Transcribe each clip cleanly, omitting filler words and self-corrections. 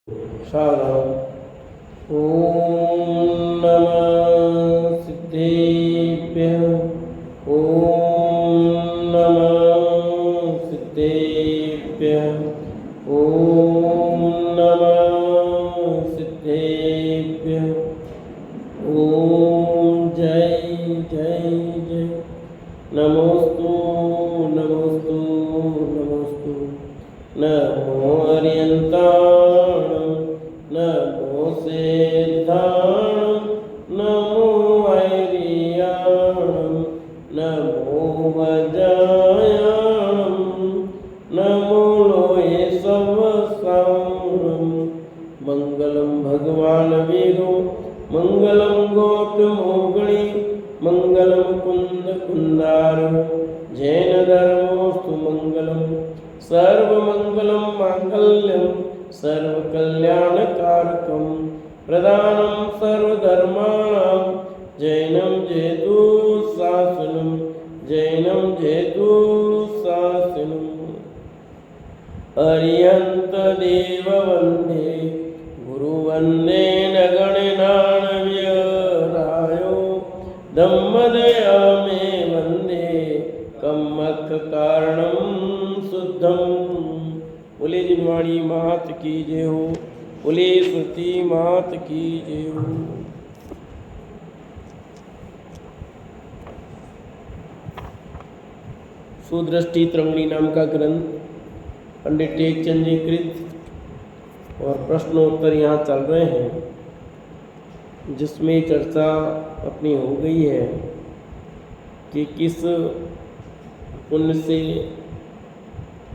साधु। ॐ नमः सिद्धेभ्यः। ॐ नमः सिद्धेभ्यः। ॐ नमः सिद्धेभ्यः। ॐ जय जय जय। नमोस्तु नमोस्तु नमोस्तु। नमो अर्यन्ताणं नमो सिद्धाणं नमो ऐर्याणं नमो वज्रायाणं नमो लोये सहस्राणं। मंगलम भगवान वीरो मंगलम गौतमोगणी मंगलम कुंद कुंदारो जैन धर्मोस्तु मंगलम सर्वमंगलम मांगल्यम सर्वकल्याणकारकम प्रदानं सर्वधर्माणां जैनं जयतु शासनं जैनं जयतु शासनम्। अर्यन्त देव वन्दे गुरुवन्दे नगणनान्व्यरायो धम्मदया मे वन्दे कम्मख कारणं शुद्धं। बोले जिनवाणी मात की जय हो। बोले श्रुति मात की जय हो। सुदृष्टि तरंगिणी नाम का ग्रंथ पंडित टेकचंद जी कृत और प्रश्नोत्तर यहाँ चल रहे हैं, जिसमें चर्चा अपनी हो गई है कि किस पुण्य से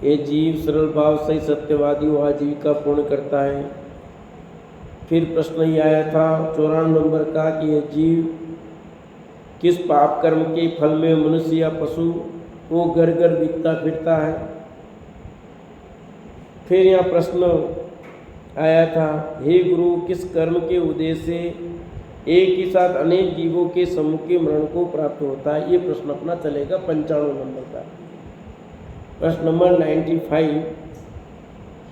ये जीव सरल भाव से सत्यवादी व आजीविका पूर्ण करता है। फिर प्रश्न ही आया था 94 नंबर का कि यह जीव किस पाप कर्म के फल में मनुष्य या पशु को घर घर बिकता फिरता है। फिर यह प्रश्न आया था, हे गुरु, किस कर्म के उद्देश्य से एक ही साथ अनेक जीवों के समूह के मरण को प्राप्त होता है। ये प्रश्न अपना चलेगा 95 नंबर का। प्रश्न नंबर 95,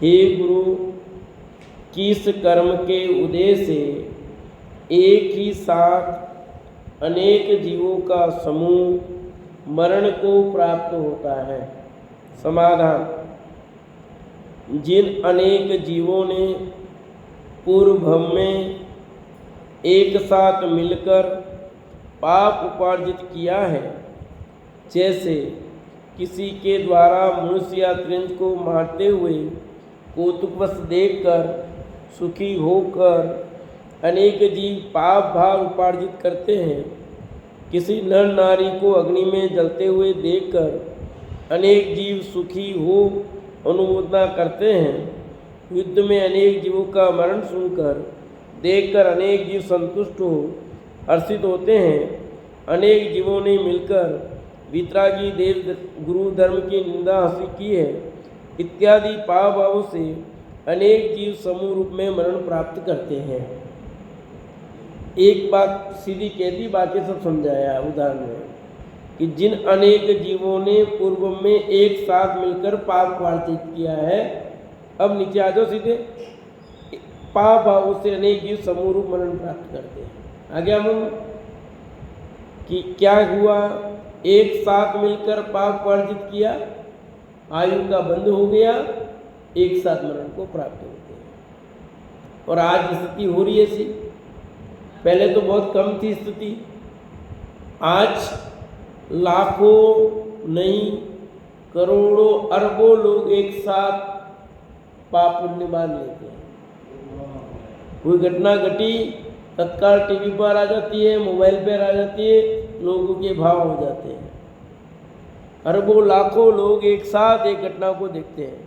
हे गुरु, किस कर्म के उद्देश्य से एक ही साथ अनेक जीवों का समूह मरण को प्राप्त होता है। समाधान, जिन अनेक जीवों ने पूर्व भव में एक साथ मिलकर पाप उपार्जित किया है, जैसे किसी के द्वारा मनुष्य या त्रिंज को मारते हुए कौतुकवश देखकर सुखी होकर अनेक जीव पाप भाव उपार्जित करते हैं। किसी नर नारी को अग्नि में जलते हुए देखकर अनेक जीव सुखी हो अनुमोदना करते हैं। युद्ध में अनेक जीवों का मरण सुनकर देखकर अनेक जीव संतुष्ट हो हर्षित होते हैं। अनेक जीवों ने मिलकर वितरागी देव गुरु धर्म की निंदा हंसी की है। इत्यादि पाप भावों से अनेक जीव समूह रूप में मरण प्राप्त करते हैं। एक बात सीधी कह दी, बाकी सब समझाया उदाहरण में कि जिन अनेक जीवों ने पूर्व में एक साथ मिलकर पाप वार्षित किया है। अब नीचे आ जाओ सीधे, पाप भावों से अनेक जीव समूह रूप मरण प्राप्त करते हैं। आगे हम कि क्या हुआ, एक साथ मिलकर पाप वर्जित किया, आयु का बंध हो गया, एक साथ मरण को प्राप्त होते हैं। और आज स्थिति हो रही है ऐसी, पहले तो बहुत कम थी स्थिति, आज लाखों नहीं करोड़ों अरबों लोग एक साथ पाप पुण्य बांध लेते हैं। कोई घटना घटी तत्काल टीवी पर आ जाती है, मोबाइल पर आ जाती है, लोगों के भाव हो जाते हैं। अरबों लाखों लोग एक साथ एक घटना को देखते हैं।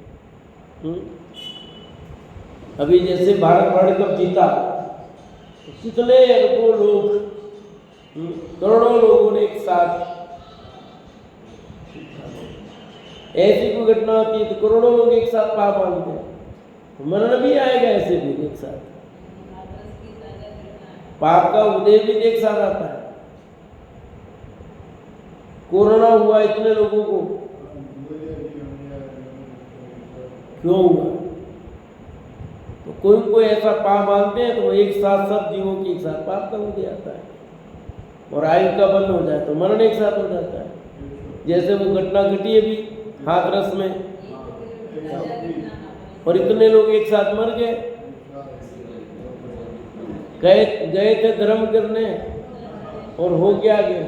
अभी जैसे भारत वर्ल्ड कप जीता, कितने अरबों लोग, करोड़ों लोगों ने एक साथ, ऐसी कोई घटना होती है तो करोड़ों लोग एक साथ पाप मानते हैं, मरण भी आएगा ऐसे भी एक साथ। पाप का उदय भी एक साथ आता है। कोरोना हुआ इतने लोगों को, क्यों हुआ? तो कोई ऐसा पाप मानते हैं तो वो एक साथ सब जीवों के एक साथ पाप का हो जाता है, और आयु का बंध हो जाए तो मरण एक साथ हो जाता है। जैसे वो घटना घटी अभी हाथरस में, और इतने लोग एक साथ मर गए। गए थे धर्म करने और हो क्या गया।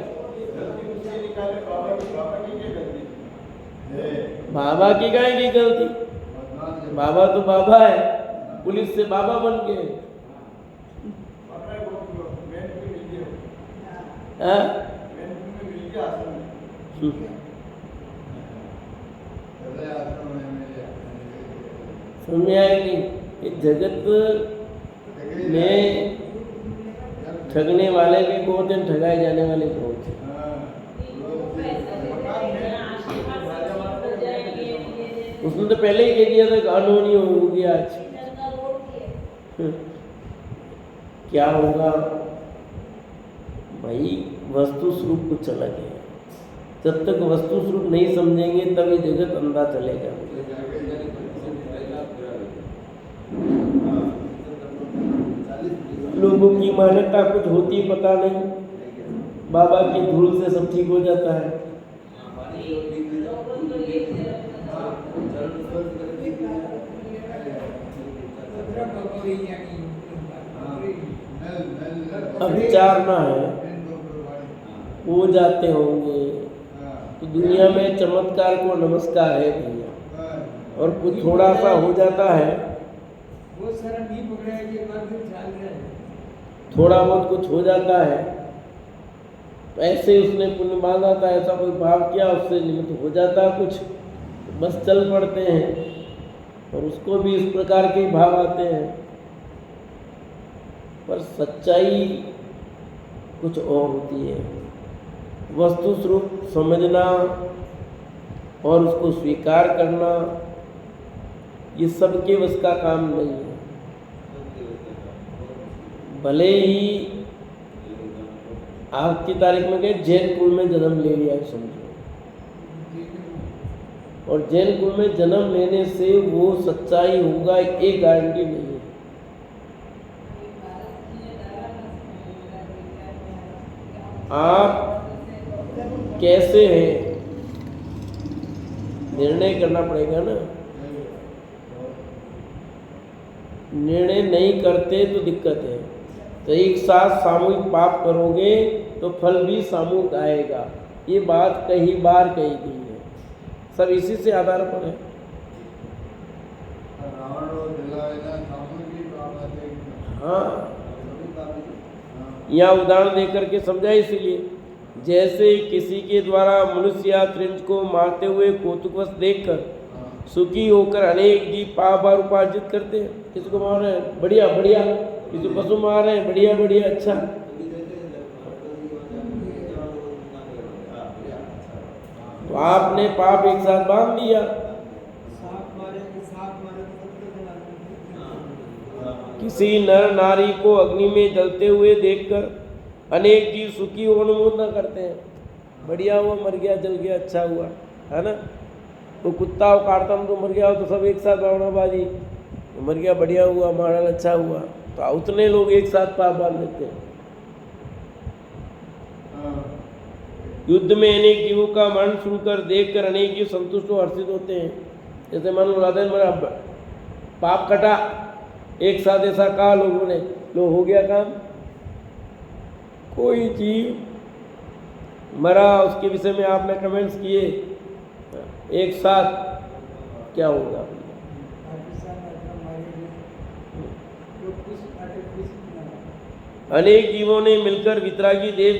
बाबा की गाय की गलती, बाबा तो बाबा है, पुलिस से बाबा बन गए। समझ में आया नहीं? इस जगत में ठगने वाले भी बहुत हैं, ठगाए जाने वाले बहुत हैं। उसने तो पहले ही कह दिया था कि अनहोनी होगी आज। क्या होगा भाई, वस्तु स्वरूप कुछ अलग है। जब तक वस्तु स्वरूप नहीं समझेंगे तब ये जगत अंधा चलेगा। लोगों की मान्यता कुछ होती पता नहीं, बाबा की धूल से सब ठीक हो जाता है। अभिचारना है, वो जाते होंगे तो दुनिया में चमत्कार को नमस्कार है भैया, और कुछ थोड़ा सा हो जाता है, थोड़ा बहुत कुछ हो जाता है तो ऐसे उसने पुण्य बांधा था, ऐसा कोई भाव किया, उससे निमित्त हो जाता कुछ, बस चल पड़ते हैं, और उसको भी इस प्रकार के भाव आते हैं। पर सच्चाई कुछ और होती है। वस्तु स्वरूप समझना और उसको स्वीकार करना ये सबके बस का काम नहीं है। भले ही आज की तारीख में गए जैन कुल में जन्म ले लिया समझो, और जैन कुल में जन्म लेने से वो सच्चाई होगा ये गारंटी नहीं है। आप कैसे हैं निर्णय करना पड़ेगा ना। निर्णय नहीं करते तो दिक्कत है। तो एक साथ सामूहिक पाप करोगे तो फल भी सामूहिक आएगा, ये बात कई बार कही गई है, सब इसी से आधार पर है। हाँ, यहाँ उदाहरण देकर के समझा, इसीलिए जैसे किसी के द्वारा मनुष्य या त्रिंज को मारते हुए कौतुकवश देखकर सुखी होकर अनेक जीव पाप बार उपार्जित करते हैं। किसको मार रहे हैं? बढ़िया बढ़िया। किसी पशु मार रहे हैं? बढ़िया बढ़िया। अच्छा, तो आपने पाप एक साथ बांध दिया। किसी नर नारी को अग्नि में जलते हुए देखकर अनेक जीव सुखी हो अनुमोदन करते हैं, बढ़िया हुआ, मर गया, जल गया, अच्छा हुआ, है ना। तो कुत्ता काटता तो मर गया हो तो सब एक साथ बावनाबाजी, मर गया, बढ़िया हुआ, मारल अच्छा हुआ। तो उतने लोग एक साथ पाप बांध देते हैं। युद्ध में अनेक जीवों का मरण सुनकर देखकर अनेक जीव संतुष्ट और हर्षित होते हैं। जैसे मान लो राधे मेरा पाप कटा, एक साथ ऐसा कहा लोगों ने, लो हो गया काम। कोई जीव मरा, उसके विषय में आपने कमेंट्स किए, एक साथ क्या होगा? अनेक जीवों ने मिलकर वितरागी देव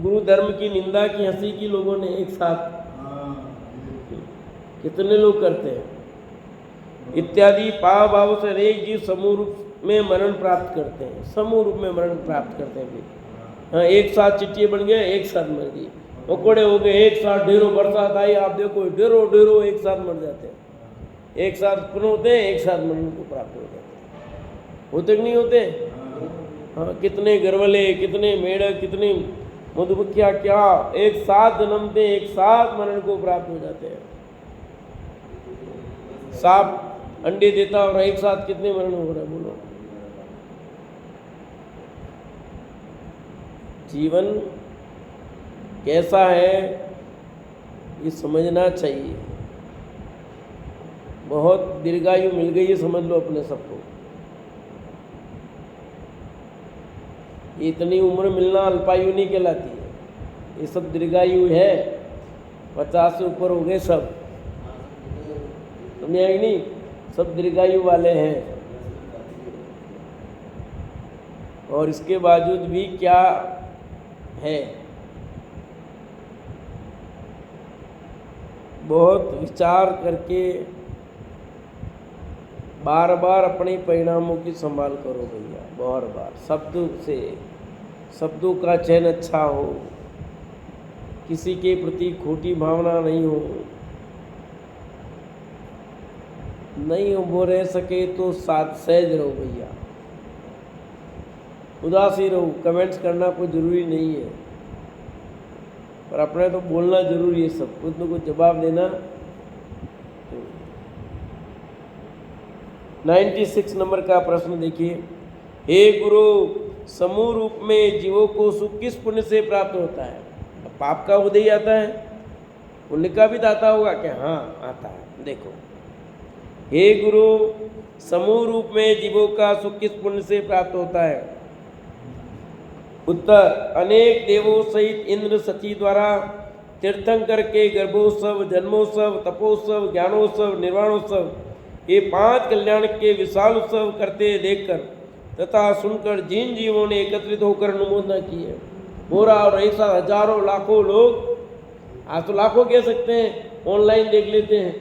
गुरु धर्म की निंदा की, हंसी की लोगों ने एक साथ। कितने लोग करते हैं इत्यादि पाप भाव से अनेक जीव समूह रूप में मरण प्राप्त करते हैं, समूह रूप में मरण प्राप्त करते हैं। हाँ, एक साथ चिट्ठी बन गए, एक साथ मर गई, पकोड़े हो गए, एक साथ ढेरों बरसात आई, आप देखो ढेरों एक साथ मर जाते हैं, एक साथ उत्पन्न होते हैं, एक साथ मरण को प्राप्त हो जाते हैं। होते कि नहीं होते? हाँ, कितने गरवले, कितने मेढक, कितनी मधुमक्खियाँ क्या एक साथ जन्मते, एक साथ मरण को प्राप्त हो जाते हैं। सांप अंडे देता और एक साथ कितने मरण हो रहे हैं बोलो। जीवन कैसा है ये समझना चाहिए। बहुत दीर्घायु मिल गई है समझ लो अपने सबको। इतनी उम्र मिलना अल्पायु नहीं कहलाती है, ये सब दीर्घायु है। 50 से ऊपर हो गए सब, समझ आई नहीं, सब दीर्घायु वाले हैं। और इसके बावजूद भी क्या है, बहुत विचार करके बार बार अपने परिणामों की संभाल करो भैया, बार बार शब्दों का चयन अच्छा हो, किसी के प्रति खोटी भावना नहीं हो, नहीं वो रह सके तो साथ सहज रहो भैया, उदासी रहो। कमेंट्स करना कोई ज़रूरी नहीं है, पर अपने तो बोलना जरूरी है, सब कुछ न कुछ जवाब देना। 96 नंबर का प्रश्न देखिए। हे गुरु, समूह रूप में जीवों को सुख किस पुण्य से प्राप्त होता है? पाप का उदय आता है, पुण्य का भी दाता होगा क्या? हाँ आता है। देखो, हे गुरु, समूह रूप में जीवों का सुख किस पुण्य से प्राप्त होता है? उत्तर, अनेक देवों सहित इंद्र सची द्वारा तीर्थंकर के गर्भोत्सव, जन्मोत्सव, तपोत्सव, ज्ञानोत्सव, निर्वाणोत्सव, ये 5 कल्याण के विशाल उत्सव करते देखकर तथा सुनकर जिन जीवों ने एकत्रित होकर अनुमोदना की है, हो रहा और एक साथ हजारों लाखों लोग, आज तो लाखों कह सकते हैं, ऑनलाइन देख लेते हैं,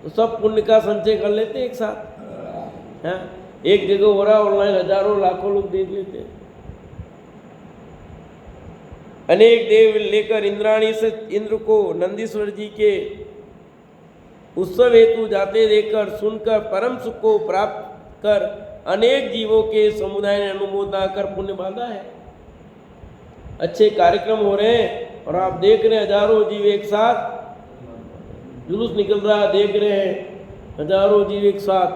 तो सब पुण्य का संचय कर लेते हैं एक साथ। हाँ, एक जगह हो रहा ऑनलाइन, हजारों लाखों लोग देख लेते हैं। अनेक देव लेकर इंद्राणी से इंद्र को नंदीश्वर जी के उत्सव हेतु जाते देखकर सुनकर परम सुख को प्राप्त कर अनेक जीवों के समुदाय ने अनुमोदना कर पुण्य बांधा है। अच्छे कार्यक्रम हो रहे हैं और आप देख रहे हैं हजारों जीव एक साथ, जुलूस निकल रहा है, देख रहे हैं हजारों जीव एक साथ।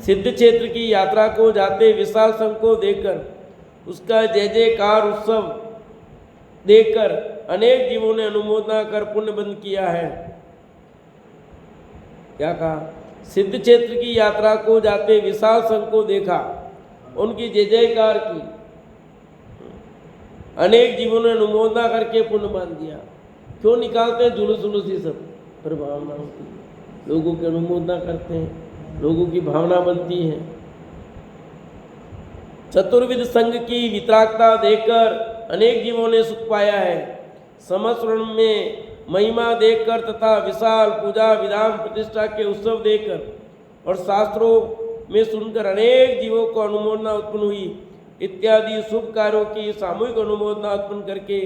सिद्ध क्षेत्र की यात्रा को जाते विशाल संघ को देखकर उसका जय जयकार उत्सव देखकर अनेक जीवों ने अनुमोदना कर पुण्य बंद किया है। क्या कहा? सिद्ध क्षेत्र की यात्रा को जाते विशाल संघ को देखा, उनकी जय जयकार की, अनेक जीवों ने अनुमोदना करके पुण्य बांध दिया। क्यों निकालते हैं जुलूस जुलूस? ये सब पर भावना होती है, लोगों की अनुमोदना करते हैं, लोगों की भावना बनती है। चतुर्विध संघ की वितरागता देखकर अनेक जीवों ने सुख पाया है। समस्वरण में महिमा देखकर तथा विशाल पूजा विधान प्रतिष्ठा के उत्सव देखकर और शास्त्रों में सुनकर अनेक जीवों को अनुमोदना उत्पन्न हुई। इत्यादि शुभ कार्यों की सामूहिक अनुमोदना उत्पन्न करके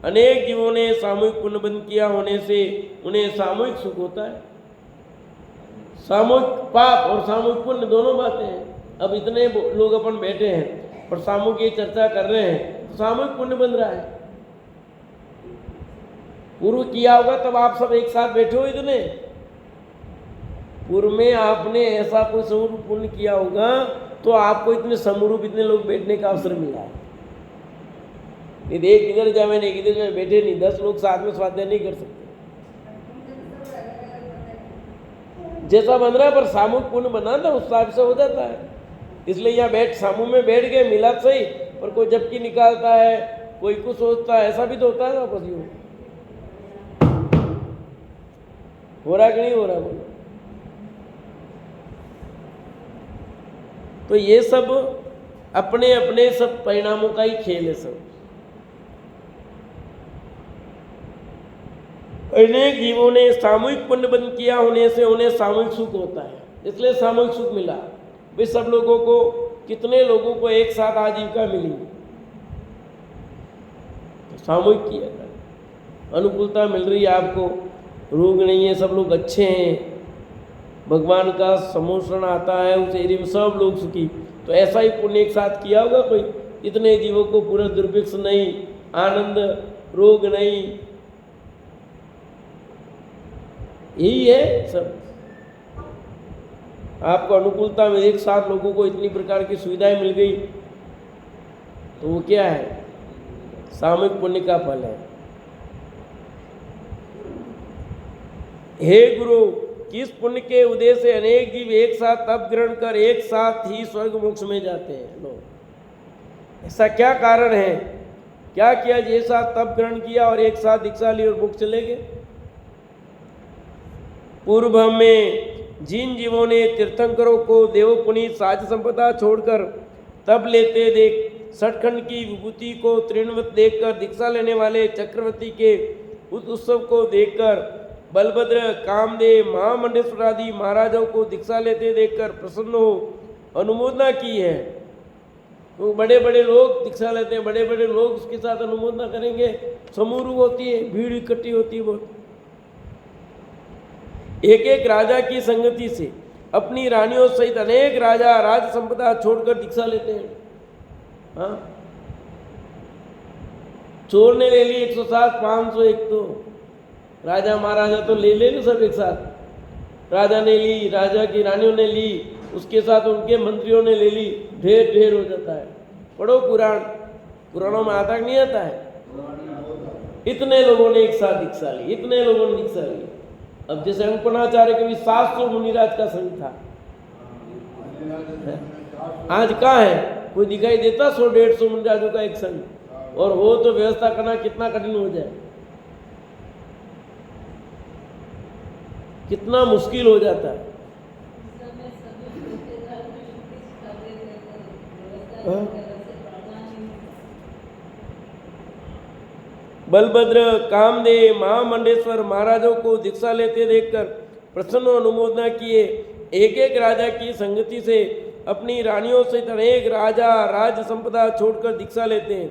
अनेक जीवों ने सामूहिक पुण्य बंद किया होने से उन्हें सामूहिक सुख होता है। सामूहिक पाप और सामूहिक पुण्य दोनों बातें हैं। अब इतने लोग अपन बैठे हैं और सामूहिक ये चर्चा कर रहे हैं, तो सामूहिक पुण्य बन रहा है। पूर्व किया होगा तब आप सब एक साथ बैठे हो। इतने पूर्व में आपने ऐसा कोई समूह पुण्य किया होगा तो आपको इतने समरूप इतने लोग बैठने का अवसर मिला है। नहीं एक इधर जावे नहीं इधर जावे बैठे नहीं, 10 लोग साथ में स्वाध्याय नहीं कर सकते। जैसा बन रहा है पर सामूहिक पुण्य बना था उस हिसाब से हो जाता है। इसलिए यहाँ बैठ समूह में बैठ गए, मिला सही, पर कोई झपकी निकालता है, कोई कुछ सोचता है, ऐसा भी तो होता है ना। बस यूँ हो रहा कि नहीं हो रहा बोलो? तो ये सब अपने अपने सब परिणामों का ही खेल है। सब अनेक जीवों ने सामूहिक पुण्य बंद किया होने से उन्हें सामूहिक सुख होता है, इसलिए सामूहिक सुख मिला। वे सब लोगों को, कितने लोगों को एक साथ आजीविका मिली, तो सामूहिक किया था। अनुकूलता मिल रही है आपको, रोग नहीं है, सब लोग अच्छे हैं, भगवान का सम्मोषण आता है उस एरिया में, सब लोग सुखी। तो ऐसा ही पुण्य एक साथ किया होगा कोई, इतने जीवों को पूरा दुर्भिक्ष नहीं, आनंद, रोग नहीं, यही है सब। आपको अनुकूलता में एक साथ लोगों को इतनी प्रकार की सुविधाएं मिल गई तो वो क्या है? सामूहिक पुण्य का फल है। हे गुरु, किस पुण्य के उदय से अनेक जीव एक साथ तप ग्रहण कर एक साथ ही स्वर्ग मोक्ष में जाते हैं? लो, ऐसा क्या कारण है? क्या किया? एक साथ तप ग्रहण किया और एक साथ दीक्षा ली और मोक्ष चले गए। पूर्व में जिन जीवों ने तीर्थंकरों को देव पुनीत साज संपदा छोड़कर तब लेते देख, सठखंड की विभूति को तृणवत देखकर, दीक्षा लेने वाले चक्रवर्ती के उस उत्सव को देखकर, बलभद्र, कामदेव, महामंडेश्वर आदि महाराजों को दीक्षा लेते देखकर प्रसन्न हो अनुमोदना की है। तो बड़े बड़े लोग दीक्षा लेते हैं, बड़े बड़े लोग उसके साथ अनुमोदना करेंगे, समूह होती है, भीड़ इकट्ठी होती है बहुत। एक एक राजा की संगति से अपनी रानियों सहित अनेक राजा राज संपदा छोड़कर दीक्षा लेते हैं। हाँ, चोर ने ले ली 107, 500, एक तो राजा महाराजा तो ले ना सब एक साथ। राजा ने ली, राजा की रानियों ने ली, उसके साथ उनके मंत्रियों ने ले ली, ढेर ढेर हो जाता है। पढ़ो पुराणों में आता नहीं आता है? इतने लोगों ने एक साथ दीक्षा ली, इतने लोगों ने दीक्षा ली। अब जैसे अंकनाचार्य के भी 700 मुनिराज का संघ था, आज कहाँ है? कोई दिखाई देता? 100-150 मुनिराजों का एक संघ, और हो तो व्यवस्था करना कितना कठिन हो जाए, कितना मुश्किल हो जाता है। बलभद्र, कामदेव, महामंडेश्वर महाराजों को दीक्षा लेते देखकर प्रसन्न अनुमोदना किए। एक एक राजा की संगति से अपनी रानियों सहित अनेक राजा राज संपदा छोड़कर दीक्षा लेते हैं।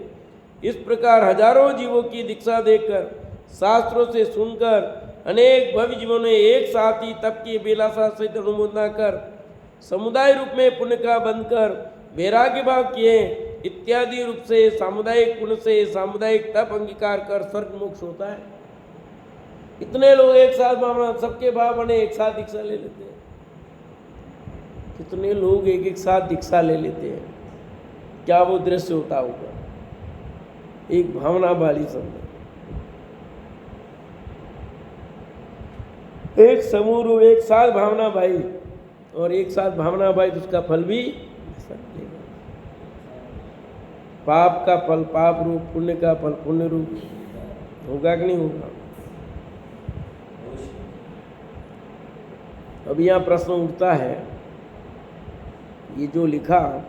इस प्रकार हजारों जीवों की दीक्षा देखकर, शास्त्रों से सुनकर, अनेक भव्य जीवों ने एक साथ ही तप की बेलासा सहित अनुमोदना कर, समुदाय रूप में पुण्य का बंध कर वैराग्य भाव किए इत्यादि रूप से सामुदायिक पुण्य से सामुदायिक तप अंगीकार कर स्वर्ग मोक्ष होता है। इतने लोग एक साथ भावना, सबके भाव बने, एक साथ दीक्षा ले लेते हैं। कितने लोग एक एक साथ दीक्षा ले लेते हैं, क्या वो दृश्य होता होगा? एक भावना वाली संगत, एक समूह, एक साथ भावना भाई, और एक साथ भावना भाई, तो उसका फल भी पाप का फल पाप रूप, पुण्य का फल पुण्य रूप होगा कि नहीं होगा? अब यहाँ प्रश्न उठता है, ये जो लिखा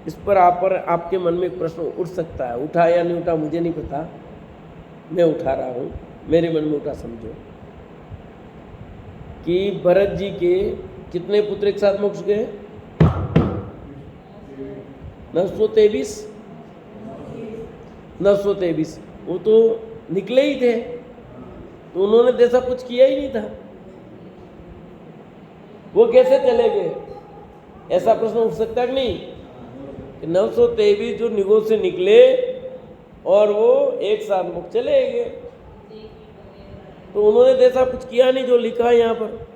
इस पर आपके मन में एक प्रश्न उठ सकता है। उठा या नहीं उठा मुझे नहीं पता, मैं उठा रहा हूँ, मेरे मन में उठा। समझो कि भरत जी के कितने पुत्र एक साथ मोक्ष गए? 923। वो तो निकले ही थे, तो उन्होंने तो ऐसा कुछ किया ही नहीं था, वो कैसे चले गए? ऐसा प्रश्न उठ सकता है कि नहीं? कि 923 जो निगों से निकले और वो एक साथ मोक्ष चले गए, तो उन्होंने तो ऐसा कुछ किया नहीं जो लिखा है यहाँ पर।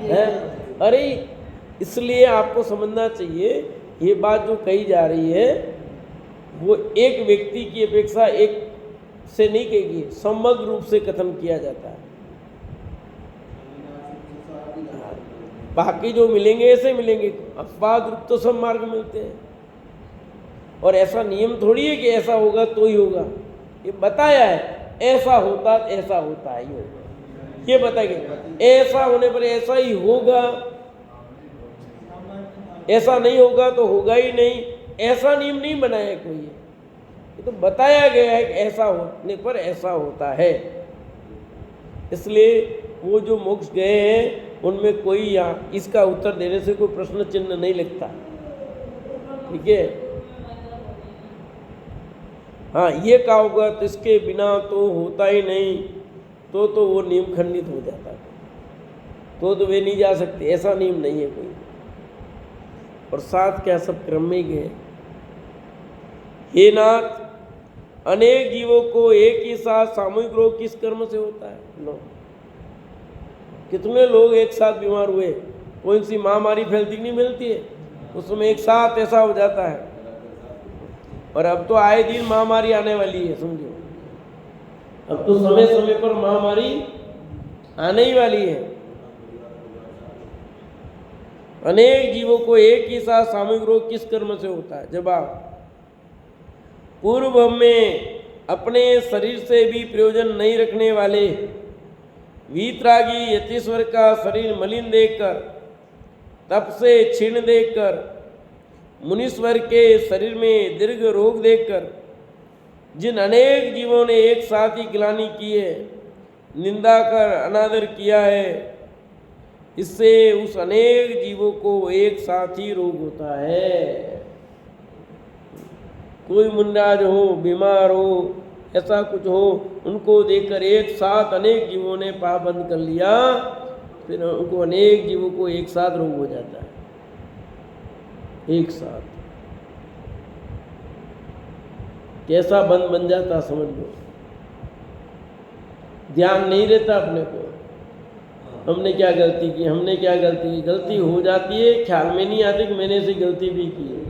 है? अरे इसलिए आपको समझना चाहिए, ये बात जो कही जा रही है वो एक व्यक्ति की अपेक्षा एक से नहीं कहेगी, समग्र रूप से कथन किया जाता है। बाकी जो मिलेंगे ऐसे मिलेंगे, अपवाद रूप तो सब मार्ग मिलते हैं, और ऐसा नियम थोड़ी है कि ऐसा होगा तो ही होगा। ये बताया है, ऐसा होता है ही होगा, ये बताएंगे। ऐसा होने पर ऐसा ही होगा, ऐसा नहीं होगा तो होगा ही नहीं, ऐसा नियम नहीं बनाया कोई। ये तो बताया गया है कि ऐसा होने पर ऐसा होता है। इसलिए वो जो मोक्ष गए हैं उनमें कोई यहाँ इसका उत्तर देने से कोई प्रश्न चिन्ह नहीं लगता। ठीक है? हाँ, ये कहा होगा तो इसके बिना तो होता ही नहीं, तो वो नियम खंडित हो जाता है, तो वे नहीं जा सकते, ऐसा नियम नहीं है कोई। और साथ क्या सब क्रम में गए। हे नाथ, अनेक जीवों को एक ही साथ सामूहिक रोग किस कर्म से होता है? लो, कितने लोग एक साथ बीमार हुए, कौन सी महामारी फैलती नहीं मिलती है, उसमें एक साथ ऐसा हो जाता है। और अब तो आए दिन महामारी आने वाली है, समझो। अब तो समय समय पर महामारी आने ही वाली है। अनेक जीवों को एक ही साथ सामूहिक रोग किस कर्म से होता है? जवाब, पूर्व में अपने शरीर से भी प्रयोजन नहीं रखने वाले वीतरागी यतीश्वर का शरीर मलिन देखकर, तप से क्षीण देखकर, मुनीश्वर के शरीर में दीर्घ रोग देखकर, जिन अनेक जीवों ने एक साथ ही गिलानी की है, निंदा कर अनादर किया है, इससे उस अनेक जीवों को एक साथ ही रोग होता है। कोई मुंडाज हो, बीमार हो, ऐसा कुछ हो, उनको देखकर एक साथ अनेक जीवों ने पाप बंद कर लिया, फिर उनको अनेक जीवों को एक साथ रोग हो जाता है, एक साथ। कैसा बंद बन जाता समझ लो। ध्यान नहीं रहता अपने को, हमने क्या गलती की, हमने क्या गलती की। गलती हो जाती है, ख्याल में नहीं आती कि मैंने ऐसी गलती भी की है,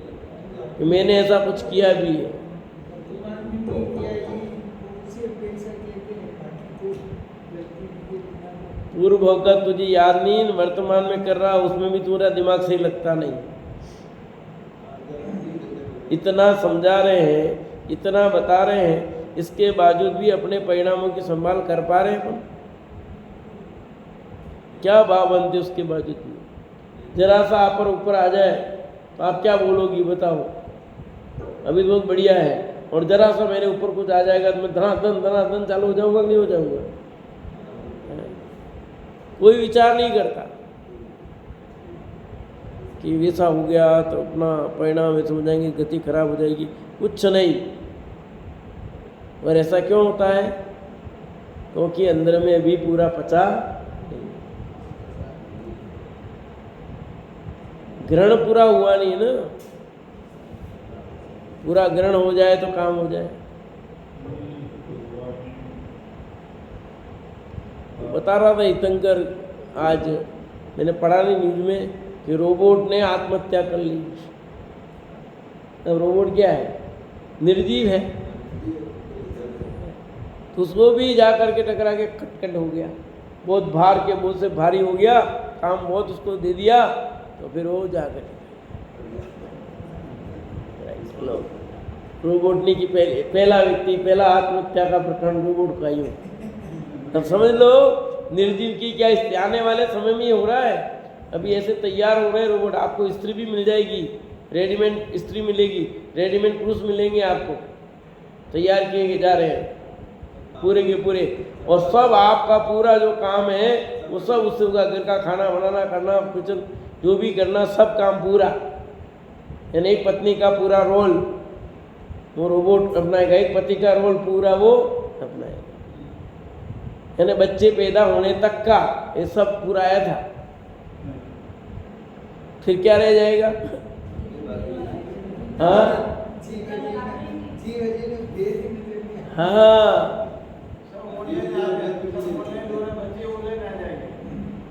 कि मैंने ऐसा कुछ किया भी है। पूर्व होकर तुझे याद नहीं, वर्तमान में कर रहा, उसमें भी तुम्हारा दिमाग सही लगता नहीं। इतना समझा रहे हैं, इतना बता रहे हैं, इसके बावजूद भी अपने परिणामों की संभाल कर पा रहे हैं? क्या भाव बनते उसके बावजूद भी। जरा सा आप पर ऊपर आ जाए तो आप क्या बोलोगी बताओ? अभी तो बहुत बढ़िया है, और जरा सा मेरे ऊपर कुछ आ जाएगा तो मैं धनाधन चालू हो जाऊंगा, नहीं हो जाऊंगा? कोई विचार नहीं करता कि वैसा हो गया तो अपना परिणाम ऐसे हो जाएंगे, गति खराब हो जाएगी, कुछ नहीं। और ऐसा क्यों होता है? क्योंकि अंदर में अभी पूरा पचा नहीं, ग्रहण पूरा हुआ नहीं ना। पूरा ग्रहण हो जाए तो काम हो जाए। बता रहा था हितंकर, आज मैंने पढ़ा नहीं न्यूज में कि रोबोट ने आत्महत्या कर ली। अब रोबोट क्या है? निर्जीव है, तो उसको भी जा करके टकरा के कटकट हो गया, बहुत भार के बोझ से भारी हो गया, काम बहुत उसको दे दिया, तो फिर वो जाकर रोबोट ने की पहला व्यक्ति, पहला आत्महत्या का प्रकरण रोबोट का ही हो। तब समझ लो निर्जीव की क्या इस आने वाले समय में ही हो रहा है। अभी ऐसे तैयार हो रहे रोबोट, आपको स्त्री भी मिल जाएगी, रेडीमेड स्त्री मिलेगी, रेडीमेड पुरुष मिलेंगे, आपको तैयार किए जा रहे हैं पूरे के पूरे। और सब आपका पूरा जो काम है वो सब उससे होगा। घर का खाना बनाना, करना, किचन जो भी करना, सब काम पूरा, यानी एक पत्नी का पूरा रोल वो रोबोट अपनाएगा, एक पति का रोल पूरा वो अपनाएगा, यानी बच्चे पैदा होने तक का ये सब पूरा आया था। फिर क्या रह जाएगा? हाँ हाँ,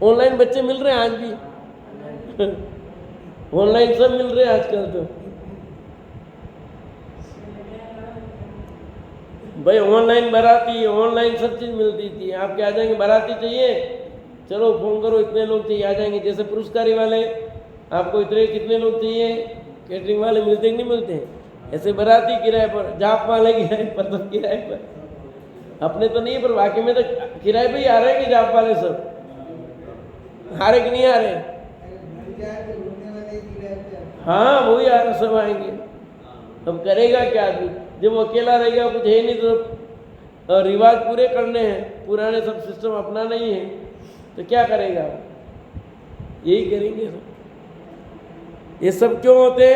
ऑनलाइन बच्चे मिल रहे हैं आज भी। ऑनलाइन सब मिल रहे हैं आजकल तो भाई। ऑनलाइन बाराती, ऑनलाइन सब चीज़ मिलती थी। आप क्या आ जाएंगे, बाराती चाहिए, चलो फोन करो, इतने लोग चाहिए, आ जाएंगे। जैसे पुरस्कारी वाले, आपको इतने कितने लोग चाहिए, कैटरिंग वाले मिलते कि नहीं मिलते हैं, ऐसे बाराती किराए पर, जाप वाले किराए पर, सब किराए पर। अपने तो नहीं, पर वाकई में तो किराए पे ही आ रहे हैं कि जाप वाले सब आ रहे कि नहीं आ रहे? हाँ वही आ रहे, सब आएंगे। अब करेगा क्या आदमी जब वो अकेला रहेगा, कुछ है नहीं, तो रिवाज पूरे करने हैं, पुराने सब सिस्टम अपना नहीं है, तो क्या करेगा? यही करेंगे सब। ये सब क्यों होते?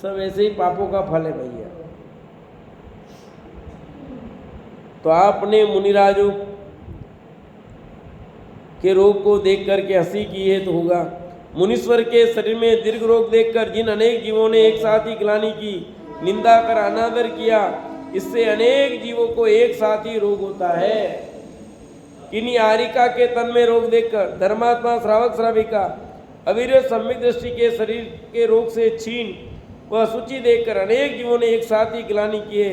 सब ऐसे ही पापों का फल है भैया। तो आपने मुनिराजों के रोग को देख करके हंसी की है तो होगा। मुनीश्वर के शरीर में दीर्घ रोग देखकर जिन अनेक जीवों ने एक साथ ही ग्लानि की, निंदा कर अनादर किया, इससे अनेक जीवों को एक साथ ही रोग होता है। किन्हीं आरिका के तन में रोग देखकर धर्मात्मा श्रावक श्राविका अविरत सम्यक दृष्टि के शरीर के रोग से छीन वह सूची देखकर अनेक जीवों ने एक साथ ही ग्लानि किए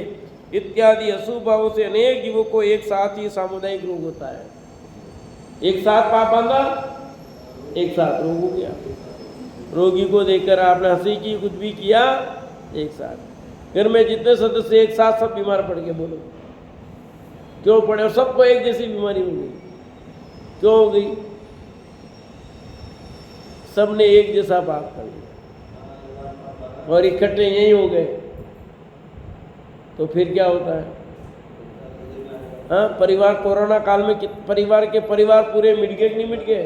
इत्यादि अशुभ भावों से अनेक जीवों को एक साथ ही सामुदायिक रोग होता है। एक साथ पाप बांधा, एक साथ रोग हो गया। रोगी को देखकर आपने हंसी की, कुछ भी किया, एक साथ। घर में जितने सदस्य एक साथ सब बीमार पड़ गए, बोलो क्यों पड़े? और सबको एक जैसी बीमारी हो गई, क्यों हो गई? सबने एक जैसा पाप कर लिया और इकट्ठे यही हो गए, तो फिर क्या होता है? हाँ, परिवार कोरोना काल में परिवार के परिवार पूरे मिट गए कि नहीं मिट गए?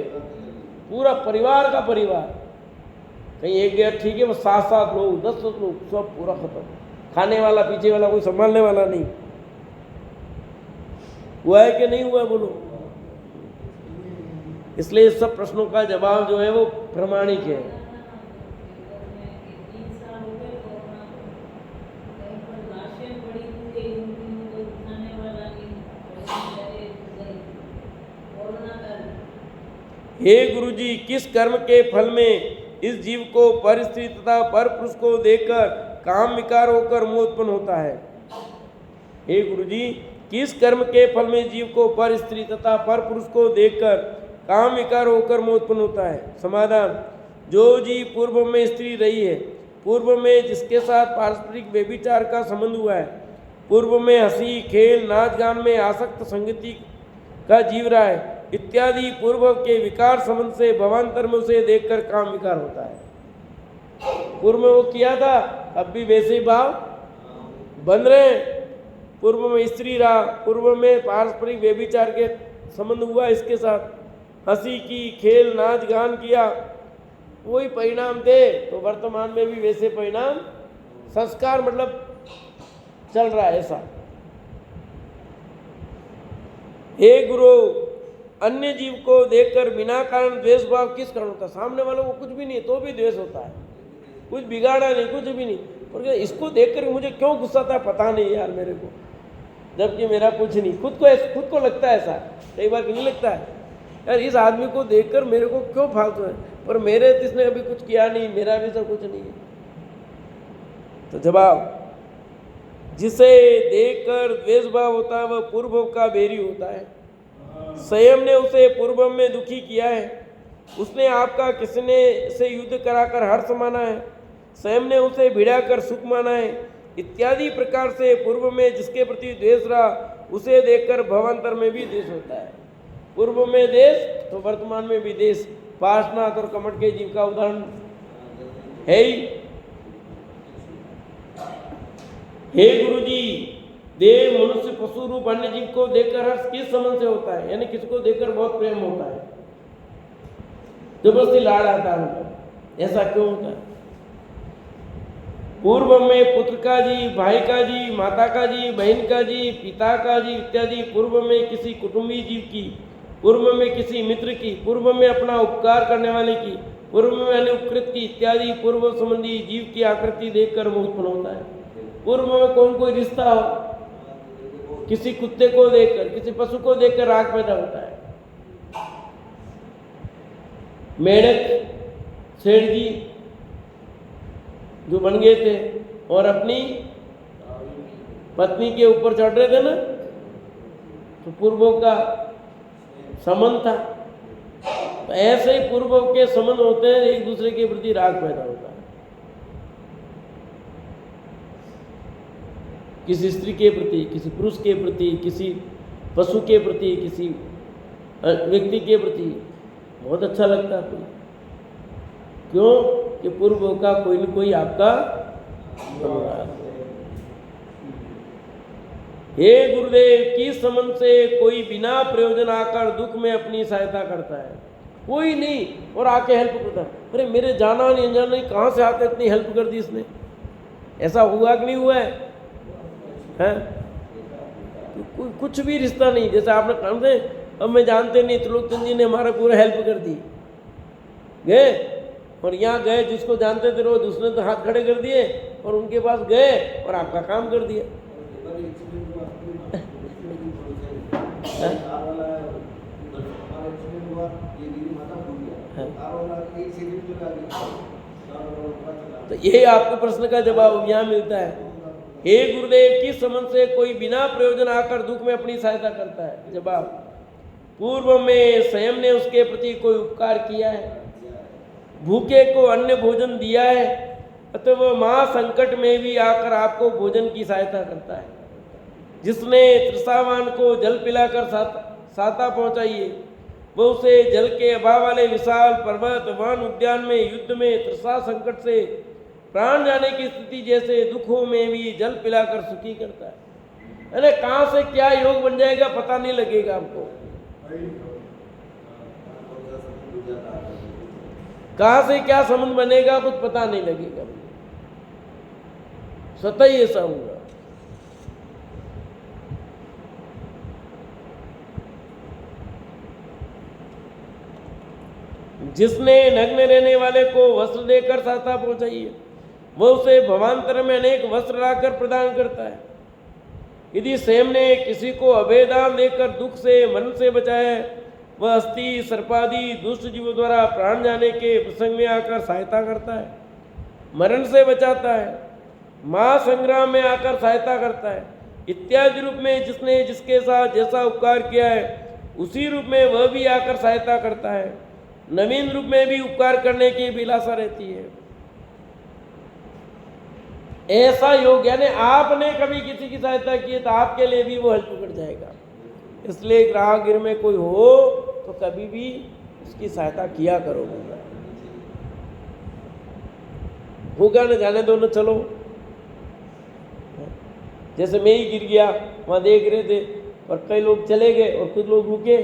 पूरा परिवार का परिवार, कहीं एक गया ठीक है, वो 7-7 लोग 10-10 लोग सब पूरा खत्म। खाने वाला पीछे वाला कोई संभालने वाला नहीं। हुआ है कि नहीं हुआ, बोलो? इसलिए सब प्रश्नों का जवाब जो है वो प्रामाणिक है। हे गुरुजी, किस कर्म के फल में इस जीव को पर स्त्री तथा पर पुरुष को देखकर काम विकार होकर मोह उत्पन्न होता है? हे गुरुजी, किस कर्म के फल में जीव को पर स्त्री तथा पर पुरुष को देखकर काम विकार होकर मोह उत्पन्न होता है? समाधान: जो जीव पूर्व में स्त्री रही है, पूर्व में जिसके साथ पारस्परिक व्यभिचार का संबंध हुआ है, पूर्व में हंसी खेल नाच गान में आसक्त संगति का जीव रहा है इत्यादि पूर्व के विकार संबंध से भवांतर में उसे देखकर काम विकार होता है। पूर्व में वो किया था, अब भी वैसे ही भाव बन रहे। पूर्व में स्त्री रहा, पूर्व में पारस्परिक व्यभिचार के संबंध हुआ, इसके साथ हंसी की खेल नाच गान किया, वही परिणाम थे। तो वर्तमान में भी वैसे परिणाम संस्कार मतलब चल रहा है ऐसा। हे गुरु, अन्य जीव को देखकर बिना कारण द्वेष भाव किस कारण होता है? सामने वालों को कुछ भी नहीं तो भी द्वेष होता है, कुछ बिगाड़ा नहीं, कुछ भी नहीं, और इसको देखकर मुझे क्यों गुस्सा था पता नहीं यार मेरे को, जबकि मेरा कुछ नहीं। खुद को लगता है ऐसा, कई बार नहीं लगता है यार इस आदमी को देखकर मेरे को क्यों फालतू है, पर मेरे इसने अभी कुछ किया नहीं, मेरा भी सब कुछ नहीं है। तो जवाब: जिसे देखकर द्वेष भाव होता है वह पूर्व का बैरी होता है। स्वयं ने उसे पूर्व में दुखी किया है, उसने आपका किसने से युद्ध कराकर हर्ष माना है, स्वयं ने उसे भिड़ाकर सुख माना है इत्यादि प्रकार से पूर्व में जिसके प्रति द्वेष रहा उसे देखकर भवांतर में भी द्वेष होता है। पूर्व में देश तो वर्तमान में भी देश। पार्श्वनाथ और कमठ के जीव का उदाहरण है ही। हे गुरुजी, देव मनुष्य पशु रूप अन्य जीव को देखकर हर्ष किस संबंध से होता है? यानी किसको देखकर बहुत प्रेम होता है, जबरदस्ती लाड़ आता है, मतलब ऐसा क्यों होता है? पूर्व में पुत्र का जी, भाई का जी, माता का जी, बहन का जी, पिता का जी इत्यादि पूर्व में किसी कुटुंबी जीव की, पूर्व में किसी मित्र की, पूर्व में अपना उपकार करने वाले की, पूर्व में अन्य उपकृत की इत्यादि पूर्व संबंधी जीव की आकृति देखकर मोह उत्पन्न होता है। पूर्व में कोई रिश्ता हो, किसी कुत्ते को देखकर, किसी पशु को देखकर राग पैदा होता है। मेढक सेठ जी जो बन गए थे और अपनी पत्नी के ऊपर चढ़ रहे थे ना, तो पूर्वों का संबंध था। तो ऐसे ही पूर्वों के संबंध होते हैं, एक दूसरे के प्रति राग पैदा होता है। किसी स्त्री के प्रति, किसी पुरुष के प्रति, किसी पशु के प्रति, किसी व्यक्ति के प्रति बहुत अच्छा लगता है। क्यों कि पूर्व का कोई न कोई आपका अनुराग। हे गुरुदेव, किस संबंध से कोई बिना प्रयोजन आकर दुख में अपनी सहायता करता है? कोई नहीं, और आके हेल्प करता है। अरे मेरे जाना नहीं अनजाना नहीं, कहाँ से आकर इतनी हेल्प कर दी इसने? ऐसा हुआ कि नहीं हुआ है? कुछ भी रिश्ता नहीं, जैसे आपने काम से अब मैं जानते नहीं, त्रिलोकचंद जी ने हमारा पूरा हेल्प कर दी, गए और यहाँ गए, जिसको जानते थे वो दूसरे तो हाथ खड़े कर दिए और उनके पास गए और आपका काम कर दिया। तो यही आपके प्रश्न का जवाब यहाँ मिलता है। हे गुरुदेव, किस संबंध से कोई बिना प्रयोजन आकर दुख में अपनी सहायता करता है? जवाब, पूर्व में स्वयं ने उसके प्रति कोई उपकार किया है, भूखे को अन्न भोजन दिया है, अतः वह महासंकट में भी आकर आपको भोजन की सहायता करता है। जिसने तृषावान को जल पिलाकर सहायता पहुंचाई है, वह उसे जल के अभाव वाले विशाल पर्वत वन उद्यान में युद्ध में तृषा संकट से प्राण जाने की स्थिति जैसे दुखों में भी जल पिलाकर सुखी करता है। अरे कहाँ से क्या योग बन जाएगा पता नहीं लगेगा आपको, कहाँ से क्या संबंध बनेगा कुछ पता नहीं लगेगा, स्वतः ही ऐसा होगा। जिसने नग्न रहने वाले को वस्त्र देकर सहायता पहुंचाई है, वह उसे भवांतर में अनेक वस्त्र लाकर प्रदान करता है। यदि स्वयं ने किसी को अभेदान देकर दुख से मन से बचाया है, वह अस्थि सर्पादि दुष्ट जीवों द्वारा प्राण जाने के प्रसंग में आकर सहायता करता है, मरण से बचाता है, महासंग्राम में आकर सहायता करता है इत्यादि रूप में जिसने जिसके साथ जैसा उपकार किया है उसी रूप में वह भी आकर सहायता करता है। नवीन रूप में भी उपकार करने की अभिलाषा रहती है। ऐसा योग, यानी आपने कभी किसी की सहायता की तो आपके लिए भी वो हल पकड़ जाएगा। इसलिए ग्राहगिर में कोई हो तो कभी भी उसकी सहायता किया करो। होगा न जाने दो न, चलो। जैसे मैं ही गिर गया, वहां देख रहे थे और कई लोग चले गए और कुछ लोग रुके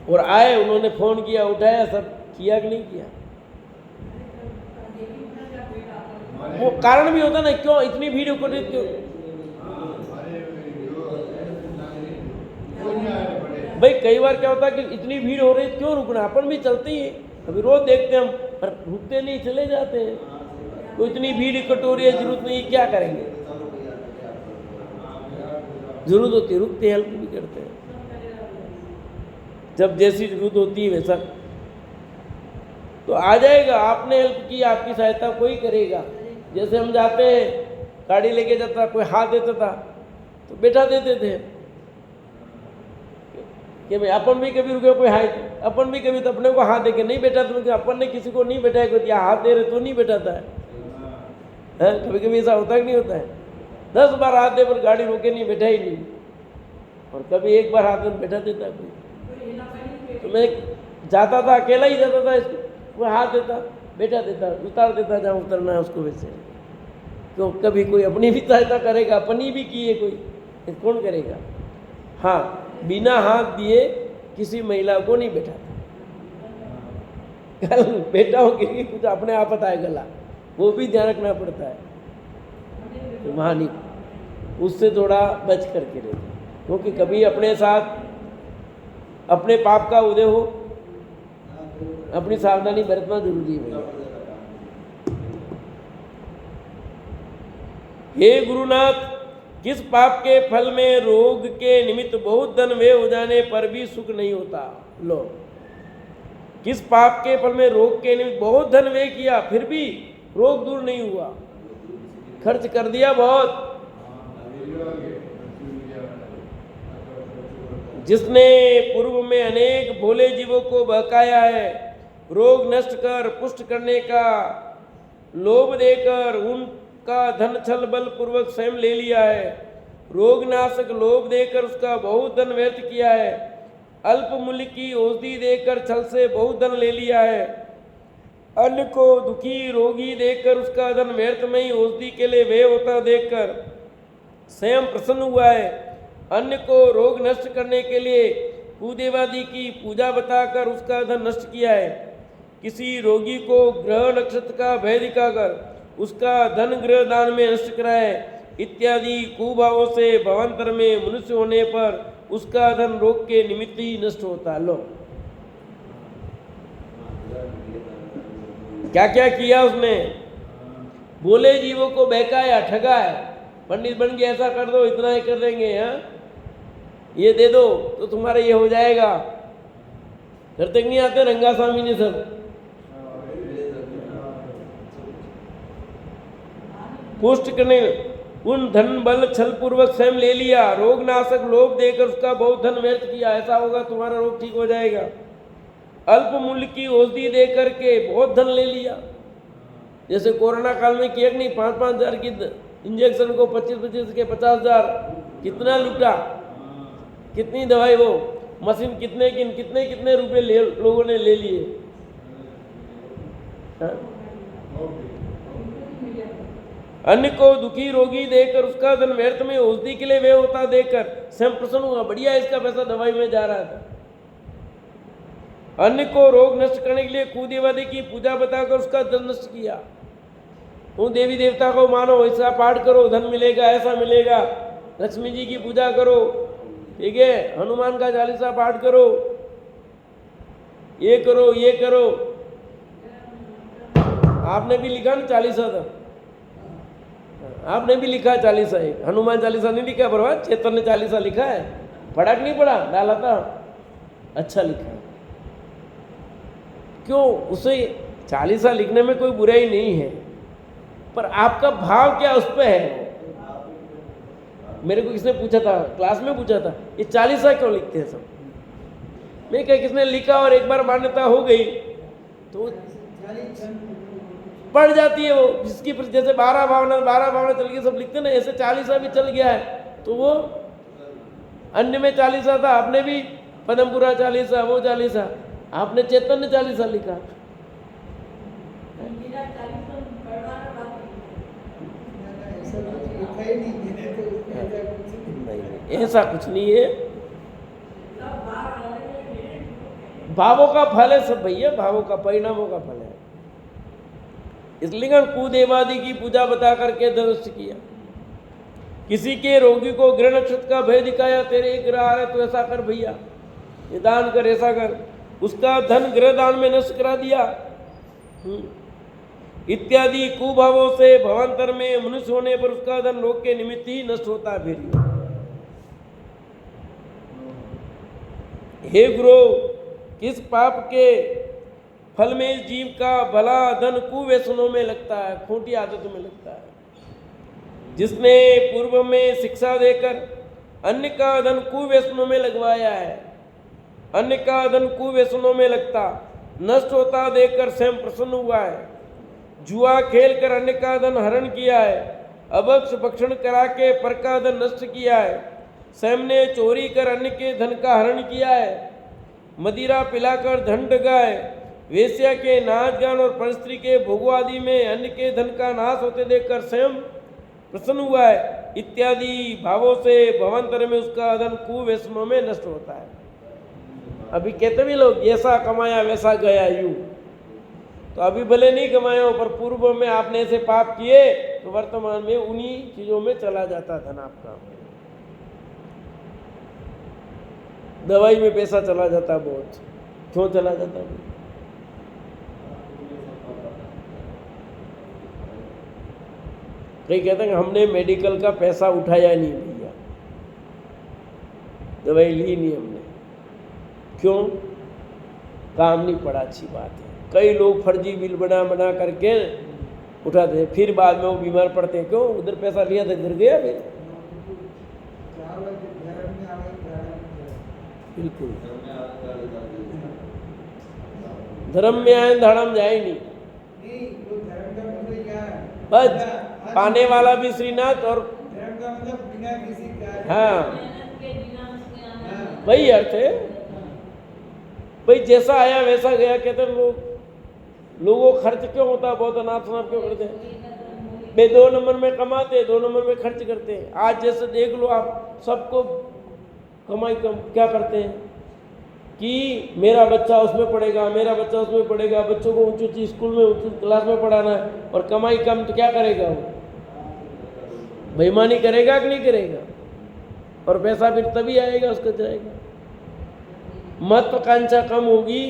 और आए, उन्होंने फोन किया, उठाया, सब किया कि नहीं किया। वो कारण भी होता ना, क्यों इतनी भीड़ इकट्ठी क्यों? भाई कई बार क्या होता है कि इतनी भीड़ हो रही है, क्यों रुकना, अपन भी चलते ही, अभी रोज देखते हम, पर रुकते नहीं, चले जाते हैं। तो इतनी भीड़ इकट्ठी हो रही है, जरूरत नहीं, क्या करेंगे? जरूरत होती है रुकते, हेल्प भी करते हैं जब जैसी जरूरत होती है वैसा। तो आ जाएगा, आपने हेल्प की, आपकी सहायता कोई करेगा। जैसे हम जाते हैं, गाड़ी लेके जाता, कोई हाथ देता था तो बैठा देते थे कि भाई अपन भी कभी रुके, कोई हाथ, अपन भी कभी तो अपने को हाथ दे के नहीं बैठा, तो अपन ने किसी को नहीं बैठाया, कोई हाथ दे रहे तो नहीं बैठाता है। कभी कभी ऐसा होता है कि नहीं होता है? 10 बार हाथ दे पर गाड़ी रोके नहीं, बैठा ही नहीं, और कभी एक बार हाथ में बैठा देता है कोई। तो मैं जाता था, अकेला ही जाता था, वो हाथ देता, बैठा देता, उतार देता जहाँ उतरना है उसको वैसे। तो कभी कोई अपनी भी सहायता करेगा, अपनी भी की है कोई, कौन करेगा? हाँ, बिना हाथ दिए किसी महिला को नहीं बैठाता। कल बैठा हो कि कुछ अपने आप आता है गला, वो भी ध्यान रखना पड़ता है। तो वहाँ नहीं, उससे थोड़ा बच करके रहते, क्योंकि कभी अपने साथ अपने पाप का उदय हो, अपनी सावधानी बरतना जरूरी है। हे गुरुनाथ, किस पाप के फल में रोग के निमित्त बहुत धन व्यय हो जाने पर भी सुख नहीं होता? लो, किस पाप के फल में रोग के निमित्त बहुत धन व्यय किया फिर भी रोग दूर नहीं हुआ, खर्च कर दिया बहुत। जिसने पूर्व में अनेक भोले जीवों को बहकाया है, रोग नष्ट कर पुष्ट करने का लोभ देकर उनका धन छल बल पूर्वक स्वयं ले लिया है, रोग नाशक लोभ देकर उसका बहुत धन व्यर्थ किया है, अल्प मूल्य की औषधि देकर छल से बहुत धन ले लिया है, अन्य को दुखी रोगी देखकर उसका धन व्यर्थ में ही औषधि के लिए व्यय होता देखकर स्वयं प्रसन्न हुआ है, अन्य को रोग नष्ट करने के लिए कुदेवादि की पूजा बताकर उसका धन नष्ट किया है, किसी रोगी को ग्रह नक्षत्र का भय दिखाकर उसका धन ग्रह दान में नष्ट कराए इत्यादि कुभावों से भवांतर में मनुष्य होने पर उसका धन रोग के निमित्त ही नष्ट होता। लो, क्या क्या किया उसने? बोले जीवों को बहकाया ठगाया, पंडित बन के ऐसा कर दो, इतना ही कर देंगे, हाँ ये दे दो तो तुम्हारा ये हो जाएगा। करते नहीं आते रंगा स्वामी ने सब। पुष्ट करने उन धन बल छल पूर्वक स्वयं ले लिया, रोग नाशक लोभ देकर उसका बहुत धन व्यर्थ किया, ऐसा होगा तुम्हारा रोग ठीक हो जाएगा। अल्प मूल्य की औषधि दे करके बहुत धन ले लिया, जैसे कोरोना काल में किया नहीं, 5-5 हजार की इंजेक्शन को 25-25 के 50,000 कितना लूटा, कितनी दवाई, वो मशीन कितने कितने रुपए लोगों ने ले लिए। अन्य को दुखी रोगी देकर उसका धन व्यर्थ में औषधि के लिए वे होता देकर स्वयं प्रसन्न हुआ, बढ़िया इसका पैसा दवाई में जा रहा था। अन्य को रोग नष्ट करने के लिए कुदेवादी की पूजा बताकर उसका धन नष्ट किया। वो देवी देवता को मानो, ऐसा पाठ करो धन मिलेगा, ऐसा मिलेगा, लक्ष्मी जी की पूजा करो, ठीक है, हनुमान का चालीसा पाठ करो, ये करो ये करो। आपने भी लिखा ना चालीसा था, आपने भी लिखा चालीसा, एक हनुमान चालीसा नहीं लिखा, बर्बाद चैतन्य चालीसा लिखा है, पढ़ा कि नहीं पढ़ा, डाला था, अच्छा लिखा है। क्यों, उसे चालीसा लिखने में कोई बुराई नहीं है, पर आपका भाव क्या उस पर है। मेरे को किसने पूछा था, क्लास में पूछा था, ये चालीसा क्यों लिखते हैं सब। मैं क्या, किसने लिखा और एक बार मान्यता हो गई तो पड़ जाती है वो, जिसकी जैसे 12 भावना चल गई सब लिखते ना, ऐसे चालीसा भी चल गया है। तो वो अन्य में चालीसा था, आपने भी पदमपुरा चालीसा, वो चालीसा, आपने चैतन्य चालीसा लिखा। ऐसा कुछ नहीं है, भावों का फल है सब भैया, भावों का, परिणामों का फल है। इसलिए कुदेवादि की पूजा बता करके धनुष किया। किसी के रोगी को ग्रह नक्षत्र का भय दिखाया, तेरे एक ग्रह आ रहा है तो ऐसा कर भैया, ये दान कर, ऐसा कर, उसका धन ग्रह दान में नष्ट करा दिया इत्यादि कुभावों से भवांतर में मनुष्य होने पर उसका धन रोग के निमित्त ही नष्ट होता है। फिर हे गुरु, किस पाप के फल में इस जीव का भला धन कुव्यसनों में लगता है, खोटी आदतों में लगता है। जिसने पूर्व में शिक्षा देकर अन्य का धन कुव्यसनों में लगवाया है, अन्य का धन कुव्यसनों में लगता नष्ट होता देखकर स्वयं प्रसन्न हुआ है। जुआ खेल कर अन्य का धन हरण किया है, अभक्ष भक्षण करा के पर का धन नष्ट किया है। स्वयं ने चोरी कर अन्य के धन का हरण किया है, मदिरा पिलाकर धन डगा है। वेश्या के नाच गान और परस्त्री के भोगों आदि में अन्य के धन का नाश होते देखकर स्वयं प्रसन्न हुआ है। इत्यादि भावों से भवांतर में उसका धन कुव्यसनों में नष्ट होता है। अभी कहते भी लोग ऐसा कमाया वैसा गया यूं, तो अभी भले नहीं कमाए हो, पर पूर्व में आपने ऐसे पाप किए तो वर्तमान में उन्हीं चीजों में चला जाता धन आपका। दवाई में पैसा चला जाता बहुत, क्यों चला जाता? कई कहते हैं हमने मेडिकल का पैसा उठाया नहीं भैया, दवाई ली नहीं हमने, क्यों? काम नहीं पड़ा, अच्छी बात है। कई लोग फर्जी बिल बना करके उठाते हैं, फिर बाद में वो बीमार पड़ते हैं, क्यों? उधर पैसा लिया था, घर गया फिर। बिल्कुल, धर्म में आए धर्म जाए नहीं, बस पाने वाला भी श्रीनाथ और हाँ वही अर्थ है भाई, जैसा आया वैसा गया। कहते हैं लोगों खर्च क्यों होता है, बहुत अनाथ शनाथ क्यों करते हैं? वे 2 नंबर में कमाते, 2 नंबर में खर्च करते हैं। आज जैसे देख लो आप, सबको कमाई कम क्या करते हैं कि मेरा बच्चा उसमें पढ़ेगा, मेरा बच्चा उसमें पढ़ेगा, बच्चों को ऊंची ऊंची स्कूल में ऊंची क्लास में पढ़ाना है, और कमाई कम तो क्या करेगा वो? बेईमानी करेगा कि नहीं करेगा? और पैसा फिर तभी आएगा उसका जाएगा। महत्वाकांक्षा कम होगी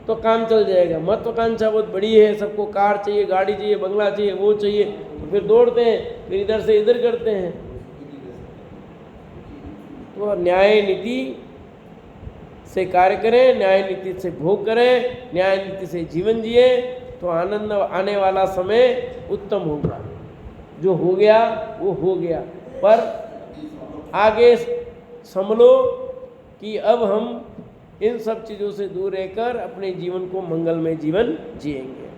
तो काम चल जाएगा। महत्वाकांक्षा बहुत बड़ी है, सबको कार चाहिए, गाड़ी चाहिए, बंगला चाहिए, वो चाहिए, तो फिर दौड़ते हैं, फिर इधर से इधर करते हैं। तो न्याय नीति से कार्य करें, न्याय नीति से भोग करें, न्याय नीति से जीवन जिए, तो आनंद आने वाला समय उत्तम होगा। जो हो गया वो हो गया, पर आगे संभलो कि अब हम इन सब चीज़ों से दूर रहकर अपने जीवन को मंगलमय जीवन जिएंगे।